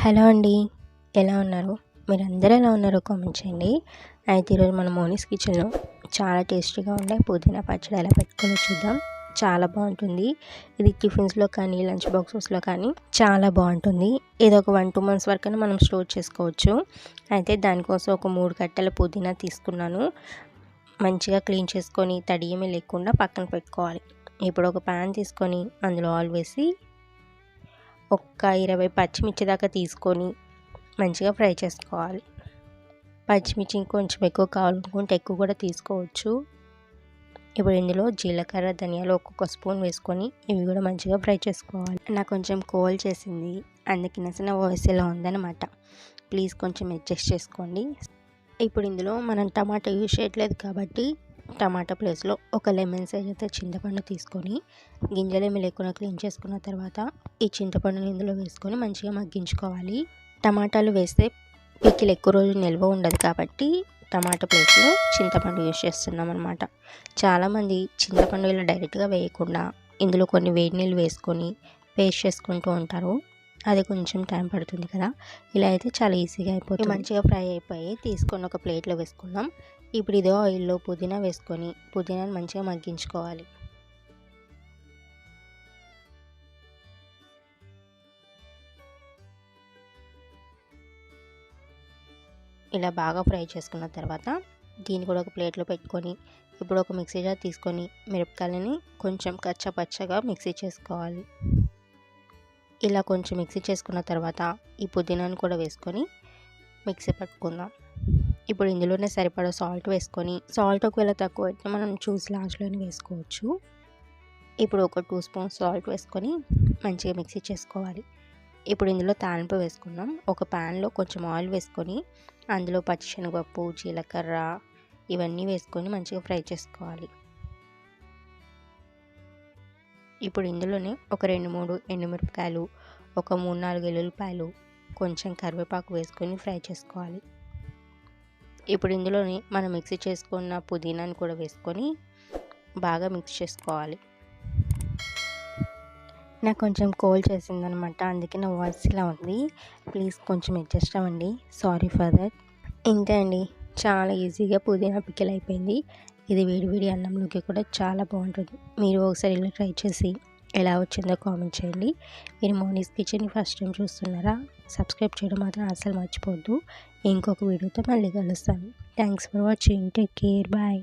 Hello అండి. ఎలా ఉన్నారు? మీరందరూ ఎలా ఉన్నారో కామెంట్ చేయండి. అయితే ఈరోజు మన మోనీస్ కిచెన్లో చాలా టేస్టీగా ఉండే పుదీనా పచ్చడి ఎలా పెట్టుకోవాలో చూద్దాం. చాలా బాగుంటుంది. ఇది టిఫిన్స్లో కానీ లంచ్ బాక్సెస్లో కానీ చాలా బాగుంటుంది. ఇది ఒక 1-2 మంత్స్ వరకైనా మనం స్టోర్ చేసుకోవచ్చు. అయితే దానికోసం ఒక 3 కట్టెల పుదీనా తీసుకున్నాను. మంచిగా క్లీన్ చేసుకొని తడి ఏమీ లేకుండా పక్కన పెట్టుకోవాలి. ఇప్పుడు ఒక ప్యాన్ తీసుకొని అందులో ఆయిల్ వేసి ఒక్క 20 పచ్చిమిర్చి దాకా తీసుకొని మంచిగా ఫ్రై చేసుకోవాలి. పచ్చిమిర్చి ఇంకొంచెం ఎక్కువ కావాలనుకుంటే ఎక్కువ కూడా తీసుకోవచ్చు. ఇప్పుడు ఇందులో జీలకర్ర, ధనియాలు ఒక్కొక్క స్పూన్ వేసుకొని ఇవి కూడా మంచిగా ఫ్రై చేసుకోవాలి. నాకు కొంచెం కోల్డ్ చేసింది, అందుకనే నా వాయిస్ ఎలా ఉందన్నమాట. ప్లీజ్ కొంచెం అడ్జస్ట్ చేసుకోండి. ఇప్పుడు ఇందులో మనం టమాటా యూజ్ చేయట్లేదు కాబట్టి టమాటా ప్లేస్లో ఒక లెమన్ సైజ్ అయితే చింతపండు తీసుకొని గింజలేమి లేకుండా క్లీన్ చేసుకున్న తర్వాత ఈ చింతపండుని ఇందులో వేసుకొని మంచిగా మగ్గించుకోవాలి. టమాటాలు వేస్తే పికిల్ ఎక్కువ రోజు నిల్వ ఉండదు కాబట్టి టమాటా ప్లేస్లో చింతపండు యూజ్ చేస్తున్నాం అనమాట. చాలామంది చింతపండు ఇలా డైరెక్ట్గా వేయకుండా ఇందులో కొన్ని వేడి నీళ్ళు వేసుకొని పేస్ట్ చేసుకుంటూ ఉంటారు. అది కొంచెం టైం పడుతుంది కదా. ఇలా అయితే చాలా ఈజీగా అయిపోతుంది. మంచిగా ఫ్రై అయిపోయి తీసుకొని ఒక ప్లేట్లో వేసుకుందాం. ఇప్పుడు ఇదే ఆయిల్లో పుదీనా వేసుకొని పుదీనాను మంచిగా మగ్గించుకోవాలి. ఇలా బాగా ఫ్రై చేసుకున్న తర్వాత దీన్ని కూడా ఒక ప్లేట్లో పెట్టుకొని ఇప్పుడు ఒక మిక్సీ జార్ తీసుకొని మిరపకాయలని కొంచెం కచ్చపచ్చగా మిక్సీ చేసుకోవాలి. ఇలా కొంచెం మిక్సీ చేసుకున్న తర్వాత ఈ పుదీనాను కూడా వేసుకొని మిక్సీ పట్టుకుందాం. ఇప్పుడు ఇందులోనే సరిపడా సాల్ట్ వేసుకొని, సాల్ట్ ఒకవేళ తక్కువ అయితే మనం చూసి లాస్ట్లోనే వేసుకోవచ్చు. ఇప్పుడు ఒక 2 స్పూన్స్ సాల్ట్ వేసుకొని మంచిగా మిక్సీ చేసుకోవాలి. ఇప్పుడు ఇందులో తాలింపు వేసుకుందాం. ఒక ప్యాన్లో కొంచెం ఆయిల్ వేసుకొని అందులో పచ్చిశనగపప్పు, జీలకర్ర ఇవన్నీ వేసుకొని మంచిగా ఫ్రై చేసుకోవాలి. ఇప్పుడు ఇందులోనే ఒక 2-3 ఎండుమిరపకాయలు, ఒక 3-4 ఎల్లుల్లిపాయలు, కొంచెం కరివేపాకు వేసుకొని ఫ్రై చేసుకోవాలి. ఇప్పుడు ఇందులోనే మనం మిక్సీ చేసుకున్న పుదీనాను కూడా వేసుకొని బాగా మిక్స్ చేసుకోవాలి. నాకు కొంచెం కోల్డ్ చేసిందనమాట, అందుకే నా వాయిస్ ఇలా ఉంది. ప్లీజ్ కొంచెం అడ్జస్ట్ అవ్వండి. Sorry for that. ఇంతే అండి, చాలా ఈజీగా పుదీనా పికిల్ అయిపోయింది. ఇది వేడి అన్నంలోకి కూడా చాలా బాగుంటుంది. మీరు ఒకసారి ఇలా ట్రై చేసి ఎలా వచ్చిందో కామెంట్ చేయండి. మీరు మోనీస్ కిచెన్ని ఫస్ట్ టైం చూస్తున్నారా? సబ్స్క్రైబ్ చేయడం మాత్రం అస్సలు మర్చిపోవద్దు. ఇంకొక వీడియోతో మళ్ళీ కలుస్తాను. Thanks for watching. Take care. Bye.